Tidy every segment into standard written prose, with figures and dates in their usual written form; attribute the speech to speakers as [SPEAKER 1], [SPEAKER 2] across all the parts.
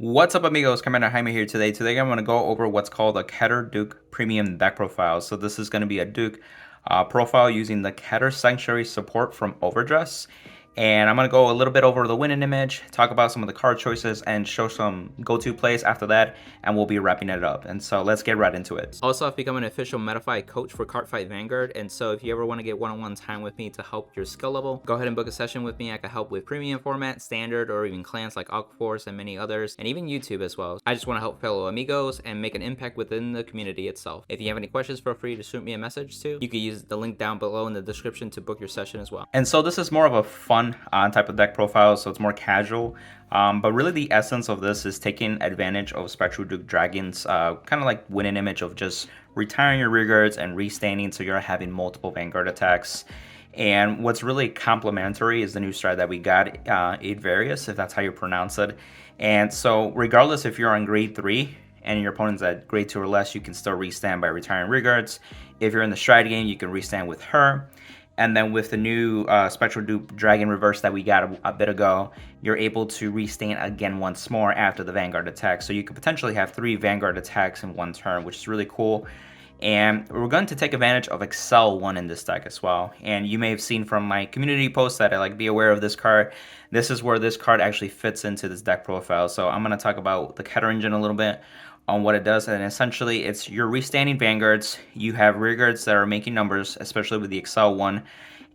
[SPEAKER 1] What's up, amigos? Commander Jaime here today. Today I'm going to go over what's called a Keter Duke Premium deck profile. So this is going to be a Duke profile using the Keter Sanctuary support from overdress. And I'm going to go a little bit over the winning image, talk about some of the card choices, and show some go-to plays after that, and we'll be wrapping it up. And so let's get right into it.
[SPEAKER 2] Also, I've become an official Metafy coach for Cardfight Vanguard, and so if you ever want to get one-on-one time with me to help your skill level, go ahead and book a session with me. I can help with premium format, standard, or even clans like Aquaforce and many others, and even YouTube as well. I just want to help fellow amigos and make an impact within the community itself. If you have any questions, feel free to shoot me a message too. You can use the link down below in the description to book your session as well.
[SPEAKER 1] And so this is more of a fun type of deck profile, so it's more casual. But really the essence of this is taking advantage of Spectral Duke Dragon's kind of like winning image of just retiring your rear guards and restanding, so you're having multiple Vanguard attacks. And what's really complementary is the new strat that we got, Idvarious, if that's how you pronounce it. And so regardless if you're on grade 3 and your opponent's at grade 2 or less, you can still restand by retiring rear guards. If you're in the stride game, you can restand with her. And then with the new Spectral Duke Dragon reverse that we got a bit ago, you're able to restand again once more after the Vanguard attack. So you could potentially have 3 Vanguard attacks in one turn, which is really cool. And we're going to take advantage of Accel 1 in this deck as well. And you may have seen from my community post that I like be aware of this card. This is where this card actually fits into this deck profile. So I'm going to talk about the Keter Engine a little bit on what it does, and essentially it's your restanding Vanguards. You have rear guards that are making numbers, especially with the Accel 1,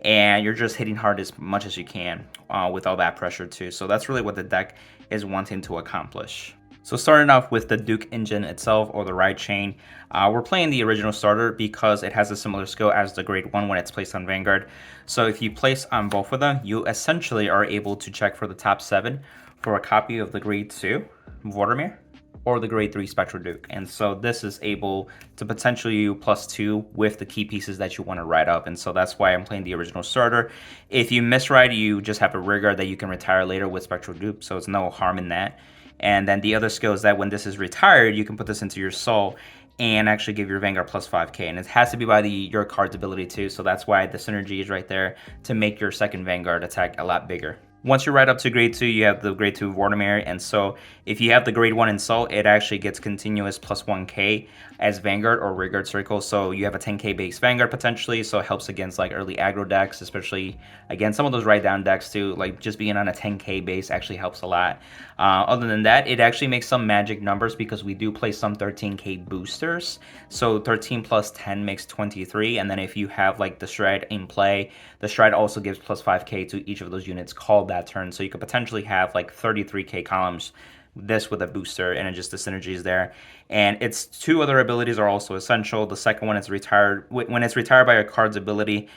[SPEAKER 1] and you're just hitting hard as much as you can with all that pressure too. So that's really what the deck is wanting to accomplish. So starting off with the Duke Engine itself, or the ride chain, we're playing the original starter because it has a similar skill as the grade 1 when it's placed on Vanguard. So if you place on both of them, you essentially are able to check for the top 7 for a copy of the grade 2 Vordomir or the grade 3 Spectral Duke. And so this is able to potentially you +2 with the key pieces that you want to ride up. And so that's why I'm playing the original starter. If you misride, you just have a rear guard that you can retire later with Spectral Duke, so it's no harm in that. And then the other skill is that when this is retired, you can put this into your soul and actually give your Vanguard +5k. And it has to be by your card's ability too, so that's why the synergy is right there to make your second Vanguard attack a lot bigger. Once you ride up to grade 2, you have the grade 2 Vordomir, and so if you have the grade 1 Insult, it actually gets continuous +1k as Vanguard or rear guard circle, so you have a 10k base Vanguard potentially, so it helps against like early aggro decks, especially against some of those ride down decks too. Like just being on a 10k base actually helps a lot. Other than that, it actually makes some magic numbers because we do play some 13k boosters, so 13 plus 10 makes 23, and then if you have like the stride in play, the stride also gives +5k to each of those units called that turn, so you could potentially have like 33k columns, this with a booster, and it just the synergy is there. And its 2 other abilities are also essential. The second one is retired. When it's retired by a card's ability,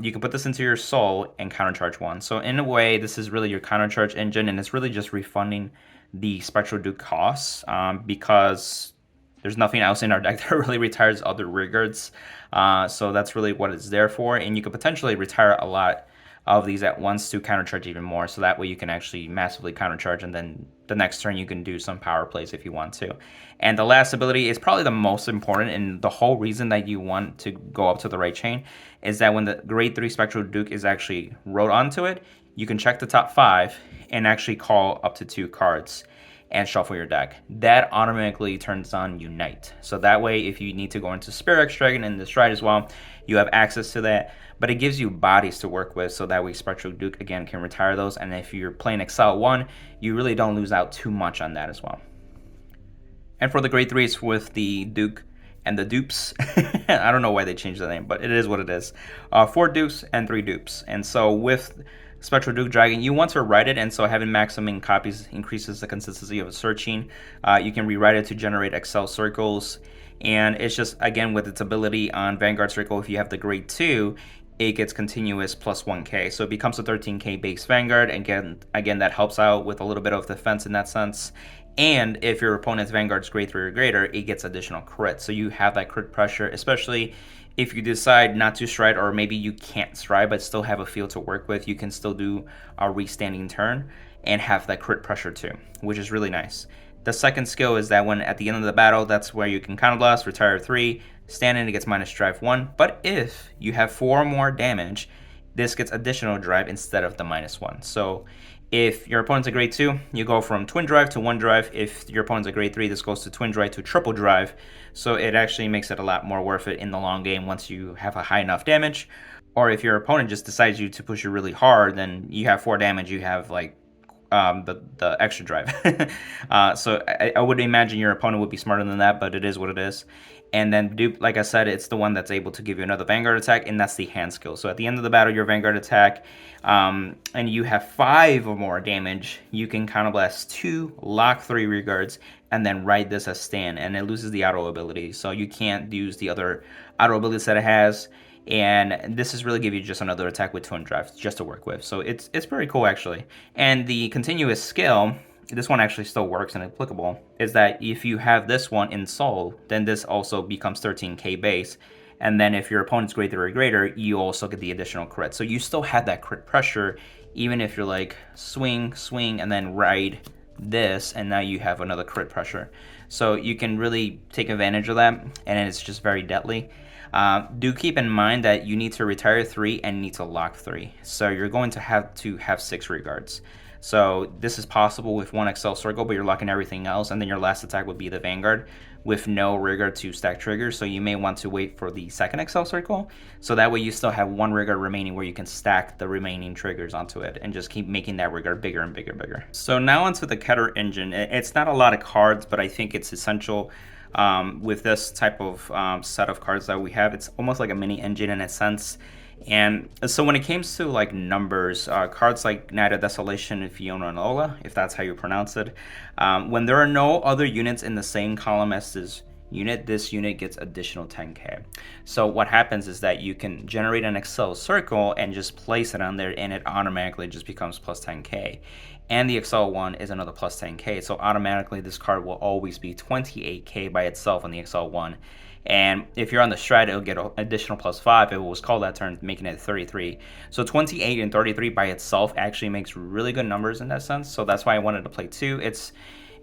[SPEAKER 1] you can put this into your soul and countercharge 1. So in a way, this is really your countercharge engine, and it's really just refunding the Spectral Duke costs because there's nothing else in our deck that really retires other rear guards. So that's really what it's there for, and you could potentially retire a lot of these at once to countercharge even more, so that way you can actually massively countercharge, and then the next turn you can do some power plays if you want to. And the last ability is probably the most important, and the whole reason that you want to go up to the right chain is that when the grade 3 Spectral Duke is actually wrote onto it, you can check the top 5 and actually call up to 2 cards and shuffle your deck. That automatically turns on Unite. So that way, if you need to go into Spirit Dragon and the Stride as well, you have access to that. But it gives you bodies to work with, so that way Spectral Duke, again, can retire those. And if you're playing Accel 1, you really don't lose out too much on that as well. And for the grade 3s with the Duke and the Dupes, I don't know why they changed the name, but it is what it is. 4 Dukes and 3 Dupes. And so with Spectral Duke Dragon, you want to write it, and so having maximum copies increases the consistency of searching. You can rewrite it to generate Accel circles, and it's just, again, with its ability on Vanguard Circle, if you have the grade 2, it gets continuous +1k, so it becomes a 13k base Vanguard. Again, that helps out with a little bit of defense in that sense. And if your opponent's Vanguard's grade 3 or greater, it gets additional crit, so you have that crit pressure, especially if you decide not to stride, or maybe you can't stride but still have a field to work with, you can still do a restanding turn and have that crit pressure too, which is really nice. The second skill is that when at the end of the battle, that's where you can counterblast, retire 3, stand in, it gets minus drive 1. But if you have 4 more damage, this gets additional drive instead of the -1. So If your opponent's a grade 2, you go from twin drive to one drive. If your opponent's a grade 3, this goes to twin drive to triple drive. So it actually makes it a lot more worth it in the long game once you have a high enough damage. Or if your opponent just decides you to push you really hard, then you have 4 damage, you have like the extra drive. So I would imagine your opponent would be smarter than that, but it is what it is. And then Dupe, like I said, it's the one that's able to give you another Vanguard attack, and that's the hand skill. So at the end of the battle, your Vanguard attack, and you have 5 or more damage, you can counterblast 2, lock 3 rearguards, and then ride this as stand, and it loses the auto ability. So you can't use the other auto abilities that it has. And this is really give you just another attack with twin drive just to work with. So it's pretty cool actually. And the continuous skill, this one actually still works and applicable, is that if you have this one in soul, then this also becomes 13k base. And then if your opponent's grade 3 or greater, you also get the additional crit. So you still have that crit pressure, even if you're like swing, and then ride this, and now you have another crit pressure. So you can really take advantage of that, and it's just very deadly. Do keep in mind that you need to retire 3 and need to lock 3. So you're going to have 6 rearguards. So this is possible with one Accel circle, but you're locking everything else, and then your last attack would be the Vanguard with no rearguard to stack triggers. So you may want to wait for the second Accel circle, so that way you still have 1 rearguard remaining where you can stack the remaining triggers onto it and just keep making that rearguard bigger and bigger. So now onto the Keter Engine. It's not a lot of cards, but I think it's essential. With this type of set of cards that we have, it's almost like a mini engine in a sense. And so when it comes to like numbers, cards like Knight of Desolation, Fiona and Ola, if that's how you pronounce it, when there are no other units in the same column as this unit gets additional 10k. So what happens is that you can generate an Accel circle and just place it on there, and it automatically just becomes plus 10k. And the Accel one is another plus 10k, so automatically this card will always be 28k by itself on the Accel one. And if you're on the strat, it'll get an additional plus 5 if it was called that turn, making it 33. So 28 and 33 by itself actually makes really good numbers in that sense. So that's why I wanted to play 2.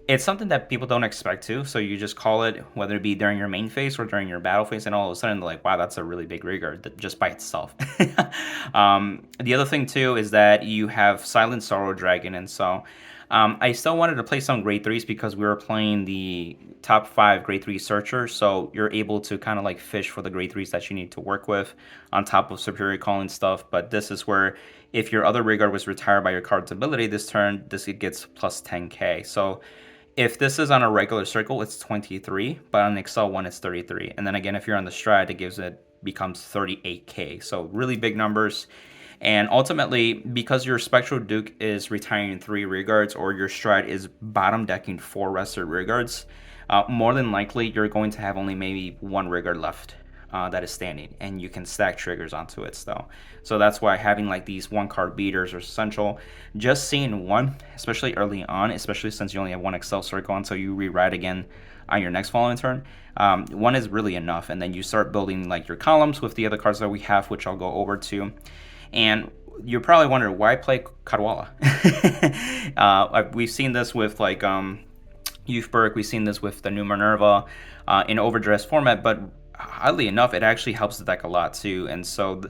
[SPEAKER 1] It's something that people don't expect to, so you just call it, whether it be during your main phase or during your battle phase, and all of a sudden they're like, wow, that's a really big rearguard just by itself. The other thing too is that you have Silent Sorrow Dragon, and so I still wanted to play some grade 3s because we were playing the top 5 grade 3 searcher, so you're able to kind of like fish for the grade 3s that you need to work with on top of superior calling stuff. But this is where if your other rearguard was retired by your card's ability this turn, it gets plus 10k. So if this is on a regular circle, it's 23, but on the Accel one, it's 33. And then again, if you're on the strat, it becomes 38k. So really big numbers. And ultimately, because your Spectral Duke is retiring 3 rearguards, or your strat is bottom decking 4 rested rearguards, more than likely you're going to have only maybe 1 rearguard left that is standing, and you can stack triggers onto it still. So that's why having like these 1-card beaters are essential. Just seeing one, especially early on, especially since you only have 1 Accel circle until you rewrite again on your next following turn, 1 is really enough. And then you start building like your columns with the other cards that we have, which I'll go over to. And you're probably wondering, why play Kadwala? We've seen this with like Youthberg, we've seen this with the new Minerva in overdress format, but oddly enough, it actually helps the deck a lot too. And so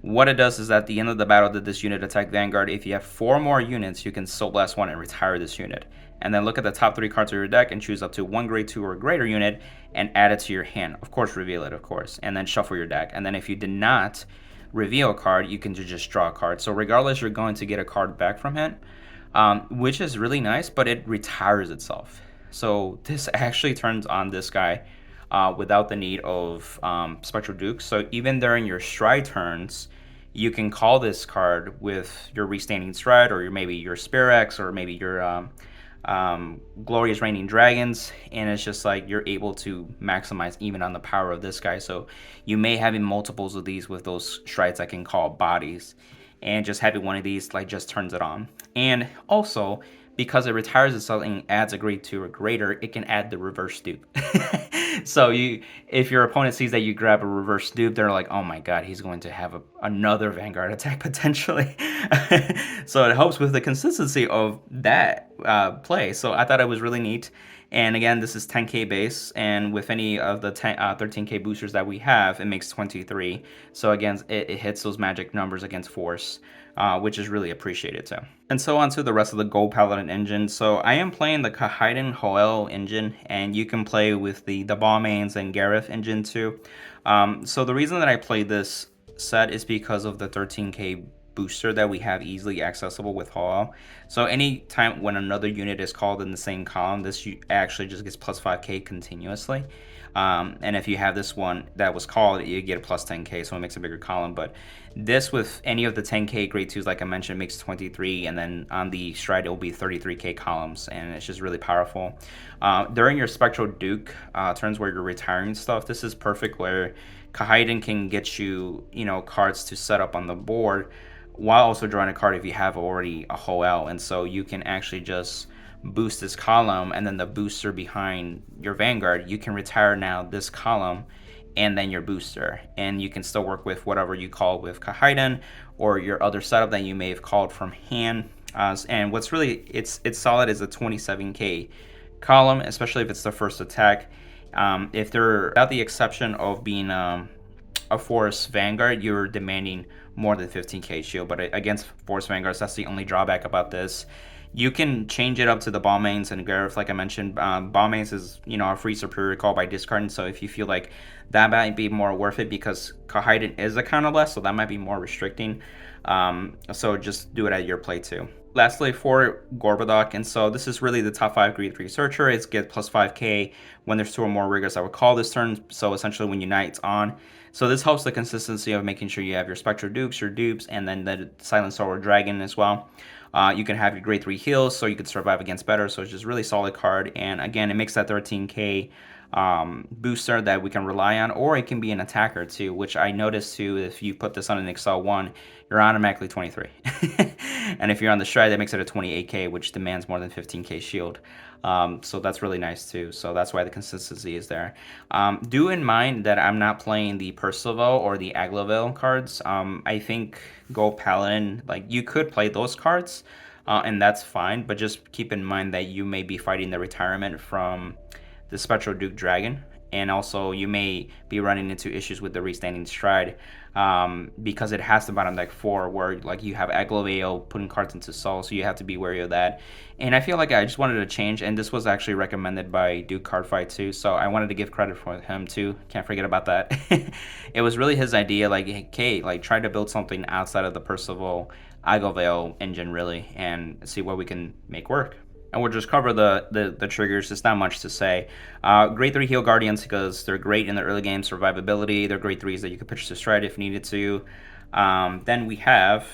[SPEAKER 1] what it does is at the end of the battle, that this unit attack Vanguard, if you have 4 more units, you can Soul Blast 1 and retire this unit. And then look at the top 3 cards of your deck and choose up to 1 grade 2 or greater unit and add it to your hand. Of course, reveal it, of course, and then shuffle your deck. And then if you did not reveal a card, you can just draw a card. So regardless, you're going to get a card back from it, which is really nice, but it retires itself. So this actually turns on this guy without the need of Spectral Duke. So even during your stride turns, you can call this card with your Restanding Stride, or maybe your Spirex, or maybe your Glorious Reigning Dragons, and it's just like you're able to maximize even on the power of this guy. So you may have multiples of these with those strides that can call bodies, and just having one of these like just turns it on. And also, because it retires itself and adds a grade 2 or greater, it can add the reverse dupe. So if your opponent sees that you grab a reverse dupe, they're like, oh my god, he's going to have another Vanguard attack potentially. So it helps with the consistency of that play. So I thought it was really neat. And again, this is 10k base, and with any of the 13k boosters that we have, it makes 23. So again, it hits those magic numbers against force. which is really appreciated too. And so on to the rest of the Gold Paladin engine. So I am playing the Kahiden Hoel engine, and you can play with the Balmains and Gareth engine too. So the reason that I play this set is because of the 13k booster that we have easily accessible with Hoel. So anytime when another unit is called in the same column, this actually just gets plus 5k continuously. And if you have this one that was called, you get a plus 10k, so it makes a bigger column. But this, with any of the 10k grade 2s, like I mentioned, makes 23, and then on the stride it will be 33k columns, and it's just really powerful. During your Spectral Duke turns where you're retiring stuff, this is perfect where Kahiden can get you, cards to set up on the board while also drawing a card if you have already a Hoel, and so you can actually just boost this column, and then the booster behind your Vanguard, you can retire now this column and then your booster, and you can still work with whatever you call with Kahiden or your other setup that you may have called from hand. And what's really it's solid is a 27k column, especially if it's the first attack. If they're, without the exception of being a Forest Vanguard, you're demanding more than 15k shield, but against Forest Vanguards, that's the only drawback about this. You can change it up to the Balmains and Gareth, like I mentioned. Balmains is, a free superior call by discarding, so if you feel like that might be more worth it, because Kahiden is a counterblast, so that might be more restricting. So just do it at your play too. Lastly, for Gorbadoc, and so this is really the top 5 grade 3 searcher. It's get plus 5k when there's 2 or more riggers that would call this turn, so essentially when Unite's on. So this helps the consistency of making sure you have your Spectral Dukes, your Dupes, and then the Silent Solar Dragon as well. You can have your grade 3 heals, so you could survive against better, so it's just really solid card. And again, it makes that 13k booster that we can rely on, or it can be an attacker too, which I noticed too, if you put this on an Accel 1, you're automatically 23. And if you're on the stride, that makes it a 28k, which demands more than 15k shield. So that's really nice too. So that's why the consistency is there. Do in mind that I'm not playing the Percival or the Aglaville cards. I think Gold Paladin, like, you could play those cards, and that's fine, but just keep in mind that you may be fighting the retirement from the Spectral Duke Dragon, and also you may be running into issues with the restanding stride, because it has the bottom deck 4 where, like, you have Aglavale putting cards into Soul, so you have to be wary of that. And I feel like I just wanted to change, and this was actually recommended by Duke Cardfight too, so I wanted to give credit for him too. Can't forget about that. It was really his idea, like, hey, like, try to build something outside of the Percival Aglavale engine really, and see what we can make work. And we'll just cover the triggers. There's not much to say. Grade 3 Heal Guardians, because they're great in the early game survivability. They're grade 3s that you could pitch to stride if needed to. Then we have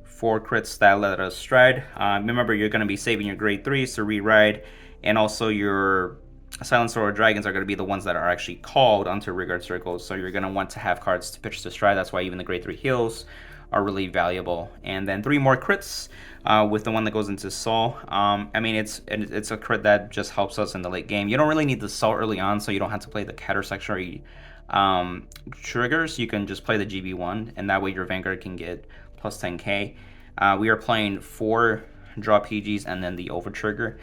[SPEAKER 1] 4 crits that let us stride. Remember, you're going to be saving your grade 3s to re-ride, and also your Silent Solar Dragons are going to be the ones that are actually called onto Rigard Circles, so you're going to want to have cards to pitch to stride. That's why even the grade 3 heals are really valuable. And then 3 more crits with the one that goes into Soul. I mean, it's a crit that just helps us in the late game. You don't really need the Soul early on, so you don't have to play the Keter Sanctuary triggers. You can just play the GB1, and that way your Vanguard can get plus 10k. We are playing 4 draw PGs and then the over trigger.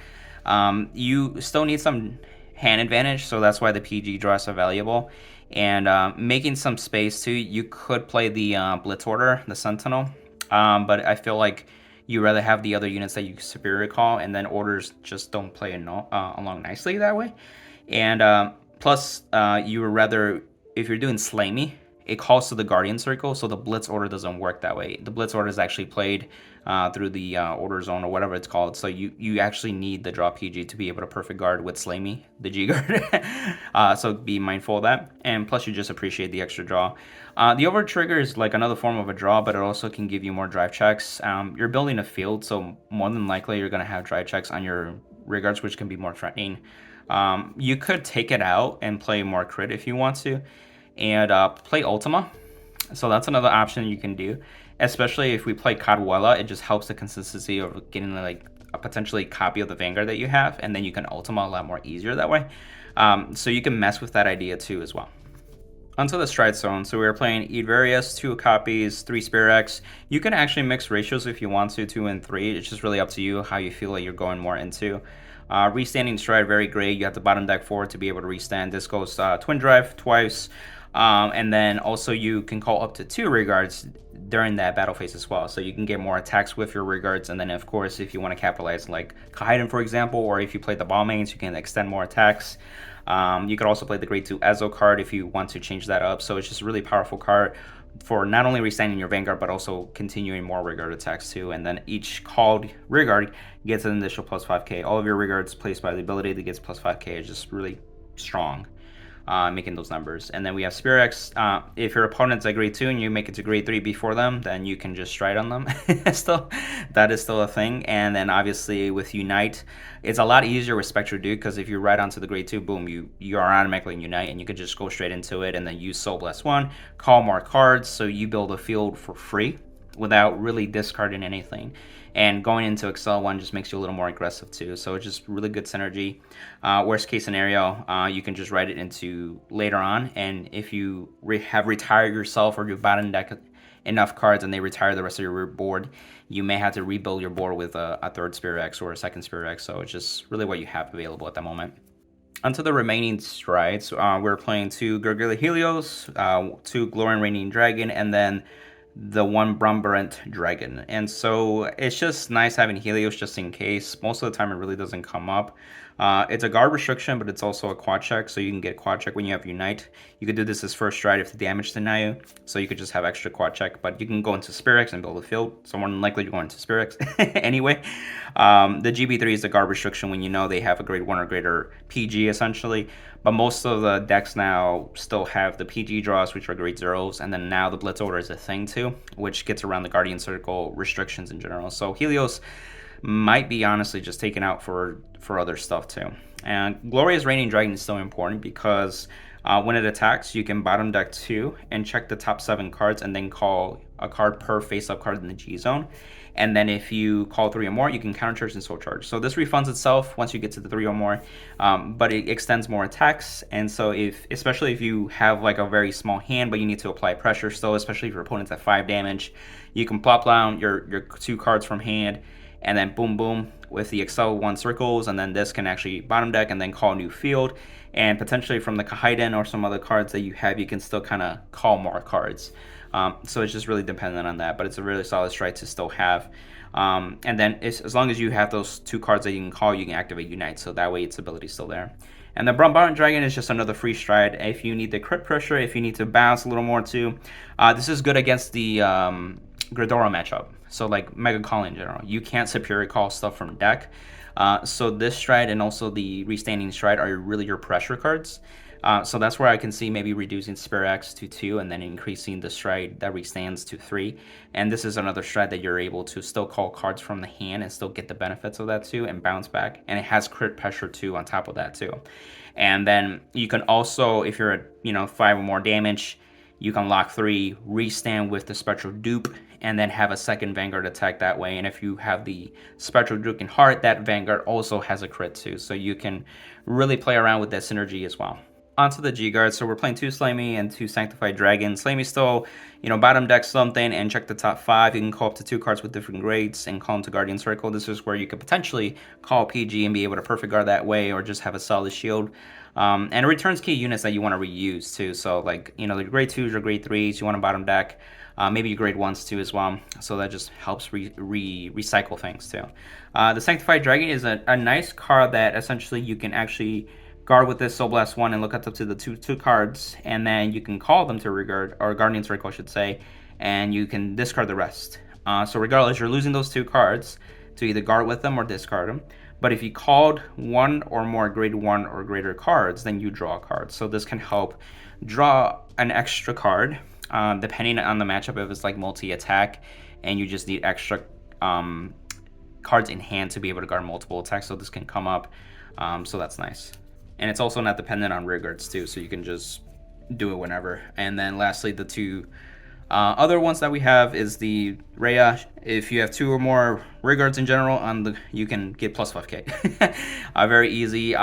[SPEAKER 1] You still need some hand advantage, so that's why the PG draws are valuable. And making some space too, you could play the Blitz Order, the Sentinel, but I feel like you rather have the other units that you superior call, and then orders just don't play along nicely that way. And plus, you would rather, if you're doing Slay Me, it calls to the Guardian Circle, so the Blitz Order doesn't work that way. The Blitz Order is actually played through the Order Zone or whatever it's called, so you actually need the draw PG to be able to perfect guard with Slay Me, the G guard. So be mindful of that, and plus you just appreciate the extra draw. The over trigger is like another form of a draw, but it also can give you more drive checks. You're building a field, so more than likely you're going to have drive checks on your Rigards, which can be more threatening. You could take it out and play more crit if you want to, and play Ultima. So that's another option you can do, especially if we play Cadwella. It just helps the consistency of getting like a potentially copy of the Vanguard that you have, and then you can Ultima a lot more easier that way. So you can mess with that idea too as well. Onto the stride zone. So we are playing Idvarious, 2 copies, 3 Spear X. You can actually mix ratios if you want to, 2 and 3. It's just really up to you how you feel like you're going more into. Restanding stride, very great. You have the bottom deck 4 to be able to restand. This goes Twin Drive twice. And then also you can call up to 2 rear guards during that battle phase as well. So you can get more attacks with your rear guards. And then of course, if you want to capitalize like Kaiden, for example, or if you play the ball mains, you can extend more attacks. You could also play the grade 2 Accel card if you want to change that up. So it's just a really powerful card for not only restanding your Vanguard, but also continuing more rear guard attacks too. And then each called rear guard gets an initial plus 5k. All of your rear guards placed by the ability that gets plus 5k is just really strong. Making those numbers. And then we have Spear X. If your opponent's at grade 2 and you make it to grade 3 before them, then you can just stride on them. Still, that is still a thing. And then obviously with Unite, it's a lot easier with Spectral Duke, because if you ride onto the grade 2, boom, you are automatically Unite, and you could just go straight into it and then use Soul Blast 1, call more cards, so you build a field for free without really discarding anything. And going into Accel 1 just makes you a little more aggressive too. So it's just really good synergy. Worst case scenario, you can just write it into later on. And if you have retired yourself, or you bottom deck enough cards and they retire the rest of your board, you may have to rebuild your board with a third Spear X or a second Spear X. So it's just really what you have available at the moment. Onto the remaining strides, we're playing 2 Gargilla Helios, 2 Glory and Reigning Dragon, and then the 1 Brumbrant Dragon. And so it's just nice having Helios just in case. Most of the time it really doesn't come up. It's a guard restriction, but it's also a quad check, so you can get quad check when you have Unite. You could do this as first stride if the damage deny you, so you could just have extra quad check, but you can go into Spear X and build a field, so more than likely you're going into Spear X anyway. The GB3 is the guard restriction when you know they have a grade 1 or greater PG essentially, but most of the decks now still have the PG draws, which are grade 0s, and then now the Blitz Order is a thing too, which gets around the Guardian Circle restrictions in general. So Helios might be honestly just taken out for other stuff too. And Glorious Reigning Dragon is so important because when it attacks, you can bottom deck 2 and check the top 7 cards and then call a card per face-up card in the G zone. And then if you call 3 or more, you can countercharge and soul charge. So this refunds itself once you get to the 3 or more, but it extends more attacks. And so especially if you have like a very small hand, but you need to apply pressure still, especially if your opponent's at 5 damage, you can plop down your 2 cards from hand, and then boom, boom, with the Accel 1 circles, and then this can actually bottom deck and then call a new field. And potentially from the Kaiden or some other cards that you have, you can still kind of call more cards. So it's just really dependent on that, but it's a really solid stride to still have. And then as long as you have those 2 cards that you can call, you can activate Unite, so that way its ability is still there. And the Brumbrant Dragon is just another free stride. If you need the crit pressure, if you need to bounce a little more too, this is good against the Gridora matchup. So like Mega Call in general, you can't superior call stuff from deck. So this stride and also the restanding stride are really your pressure cards. So that's where I can see maybe reducing Spear X to 2 and then increasing the stride that restands to 3. And this is another stride that you're able to still call cards from the hand and still get the benefits of that too and bounce back. And it has crit pressure too on top of that too. And then you can also, if you're at 5 or more damage, you can lock 3, restand with the Spectral Dupe, and then have a second Vanguard attack that way. And if you have the Spectral Duke in Heart, that Vanguard also has a crit too. So you can really play around with that synergy as well. Onto the G-Guard, so we're playing 2 Slamey and 2 Sanctified Dragons. Slamey still, bottom deck something and check the top 5. You can call up to 2 cards with different grades and call them to Guardian Circle. This is where you could potentially call PG and be able to perfect guard that way, or just have a solid shield. And it returns key units that you want to reuse too. So like, the grade 2s or grade 3s, you want to bottom deck. Maybe your grade 1s too as well. So that just helps recycle things too. The Sanctified Dragon is a nice card that essentially you can actually guard with this Soul Blast 1 and look up to the two cards, and then you can call them to regard, or Guardian Circle I should say, and you can discard the rest. So regardless, you're losing those 2 cards to either guard with them or discard them. But if you called 1 or more grade 1 or greater cards, then you draw a card. So this can help draw an extra card, depending on the matchup. If it's like multi-attack and you just need extra cards in hand to be able to guard multiple attacks, so this can come up. So that's nice. And it's also not dependent on rear guards too, so you can just do it whenever. And then lastly, the 2 other ones that we have is the Rhea. If you have 2 or more rear guards in general, you can get plus 5k. Very easy.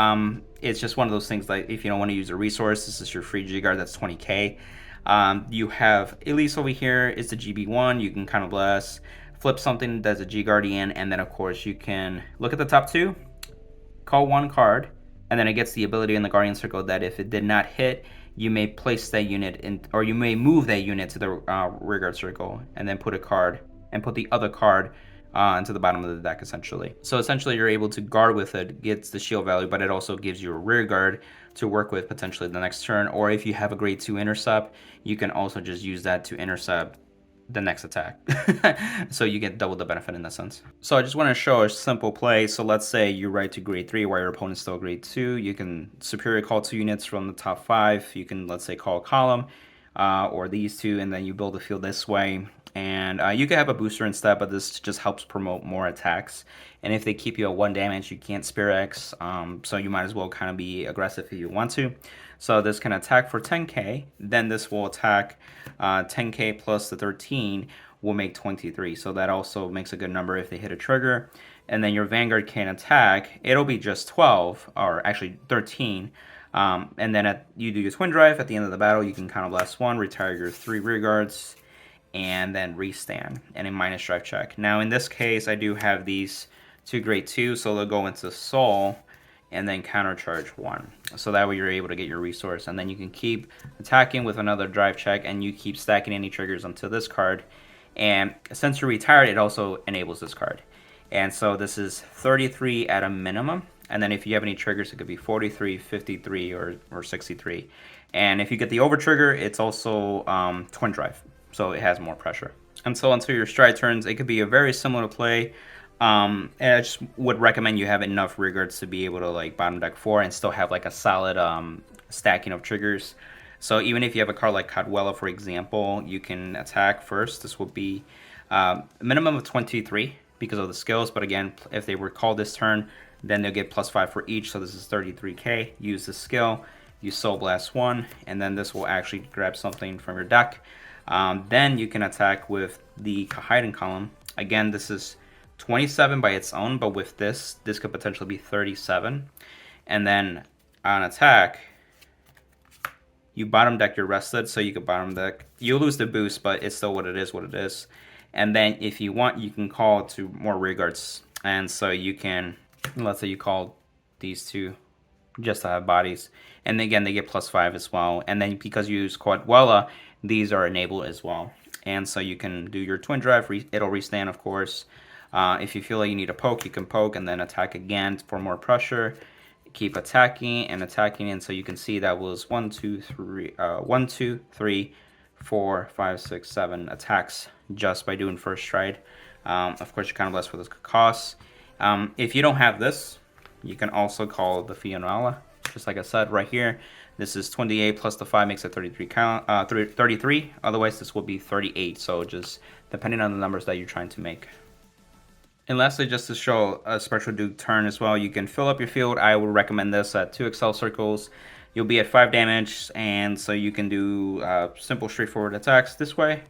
[SPEAKER 1] It's just one of those things, like if you don't want to use a resource, this is your free G-Guard, that's 20k. You have Elise over here, is the GB1, you can kind of bless, flip something that's a G-Guardian, and then of course you can look at the top 2, call 1 card, and then it gets the ability in the Guardian Circle that if it did not hit, you may place that unit in, or you may move that unit to the rearguard circle, and then put a card, and put the other card into the bottom of the deck, essentially. So essentially, you're able to guard with it, gets the shield value, but it also gives you a rear guard to work with potentially the next turn. Or if you have a grade 2 intercept, you can also just use that to intercept the next attack. So you get double the benefit in that sense. So I just want to show a simple play. So let's say you ride to grade 3 while your opponent's still grade 2. You can superior call 2 units from the top 5. You can, let's say, call a column or these 2, and then you build the field this way. And you can have a booster instead, but this just helps promote more attacks. And if they keep you at 1 damage, you can't Spear X, so you might as well kind of be aggressive if you want to. So this can attack for 10k, then this will attack 10k plus the 13 will make 23. So that also makes a good number if they hit a trigger. And then your Vanguard can attack, it'll be just 12, or actually 13. And then you do your Twin Drive, at the end of the battle, you can Counter Blast 1, retire your 3 rear guards, and then restand, and a minus drive check. Now in this case, I do have these 2 grade 2, so they'll go into Soul, and then counter charge 1. So that way you're able to get your resource, and then you can keep attacking with another drive check, and you keep stacking any triggers onto this card. And since you're retired, it also enables this card. And so this is 33 at a minimum, and then if you have any triggers, it could be 43, 53, or 63. And if you get the over trigger, it's also Twin Drive, so it has more pressure. And so until your stride turns, it could be a very similar play. And I just would recommend you have enough rearguards to be able to like bottom deck 4 and still have like a solid stacking of triggers. So even if you have a card like Cadwella, for example, you can attack first. This will be a minimum of 23 because of the skills. But again, if they were called this turn, then they'll get +5 for each. So this is 33k. Use the skill, you Soul Blast 1, and then this will actually grab something from your deck. Then you can attack with the Hidden Column. Again, this is 27 by its own, but with this could potentially be 37. And then on attack, you bottom deck your rested, so you could bottom deck. You'll lose the boost, but it's still what it is. And then if you want, you can call to more rearguards. And so you can, let's say you call these 2 just to have bodies. And again, they get +5 as well. And then because you use Cadwella, these are enabled as well. And so you can do your Twin Drive, it'll restand, of course. If you feel like you need a poke, you can poke and then attack again for more pressure. Keep attacking and attacking, and so you can see that was 1, 2, 3, 4, 5, 6, 7 attacks just by doing first stride. Of course, you're kind of blessed with this cost. If you don't have this, you can also call the Fionnuala, just like I said right here. This is 28 plus the 5 makes it 33 count, 33. Otherwise, this will be 38. So just depending on the numbers that you're trying to make. And lastly, just to show a Spectral Duke turn as well, you can fill up your field. I would recommend this at 2 Accel circles. You'll be at 5 damage, and so you can do simple, straightforward attacks this way,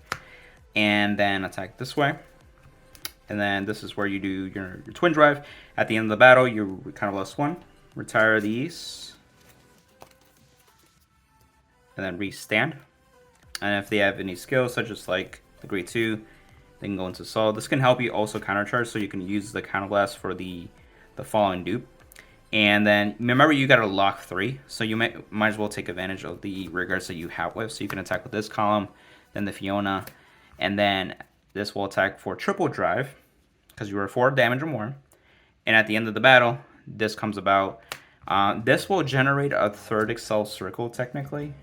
[SPEAKER 1] and then attack this way. And then this is where you do your Twin Drive. At the end of the battle, you kind of lost 1. Retire these, and then restand. And if they have any skills, such as like the grade 2, they can go into Soul. This can help you also countercharge, so you can use the Counter Blast for the following dupe. And then remember, you got to lock 3, so you might as well take advantage of the rearguards that you have with. So you can attack with this column, then the Fiona, and then this will attack for triple drive because you were 4 damage or more. And at the end of the battle, this comes about. This will generate a 3rd Accel circle technically.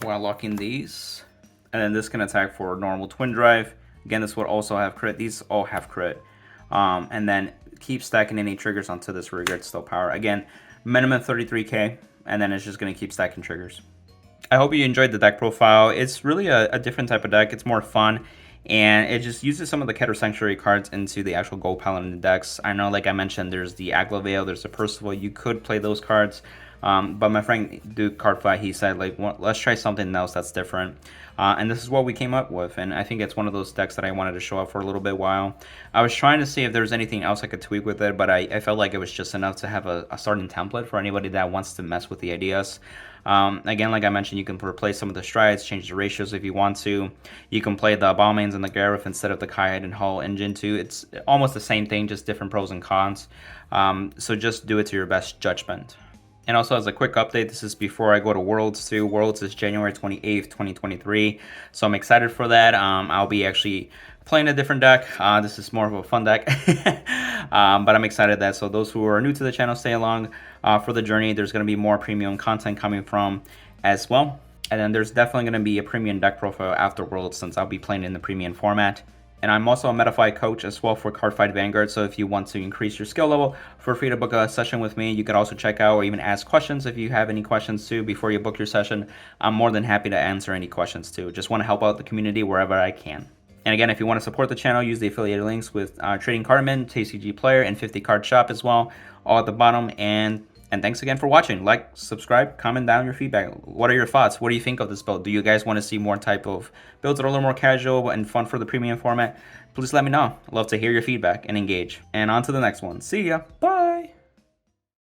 [SPEAKER 1] While locking these, and then this can attack for normal Twin Drive. Again, this would also have crit. These all have crit. And then keep stacking any triggers onto this rearguard still power. Again, minimum 33k, and then it's just going to keep stacking triggers. I hope you enjoyed the deck profile. It's really a different type of deck. It's more fun, and it just uses some of the Keter Sanctuary cards into the actual Gold Paladin decks. I know, like I mentioned, there's the Aglavale, there's the Percival. You could play those cards. But my friend Duke Cardfight, he said like, well, let's try something else that's different. And this is what we came up with, and I think it's one of those decks that I wanted to show off for a little bit while. I was trying to see if there's anything else I could tweak with it, but I felt like it was just enough to have a starting template for anybody that wants to mess with the ideas. Again, like I mentioned, you can replace some of the strides, change the ratios if you want to. You can play the Balmains and the Gareth instead of the Kayed and Hull engine too. It's almost the same thing, just different pros and cons. So just do it to your best judgment. And also, as a quick update, this is before I go to Worlds too. Worlds is January 28th, 2023. So I'm excited for that. I'll be actually playing a different deck. This is more of a fun deck. But I'm excited that, so those who are new to the channel, stay along for the journey. There's going to be more premium content coming from as well. And then there's definitely going to be a premium deck profile after Worlds, since I'll be playing in the premium format. And I'm also a Metafy coach as well for Cardfight Vanguard. So if you want to increase your skill level, feel free to book a session with me. You can also check out or even ask questions if you have any questions too before you book your session. I'm more than happy to answer any questions too. Just want to help out the community wherever I can. And again, if you want to support the channel, use the affiliated links with Trading Cardman, TCG Player, and 50 Card Shop as well, all at the bottom. And thanks again for watching. Like, subscribe, comment down your feedback. What are your thoughts? What do you think of this build? Do you guys want to see more type of builds that are a little more casual and fun for the premium format? Please let me know. I'd love to hear your feedback and engage. And on to the next one. See ya. Bye.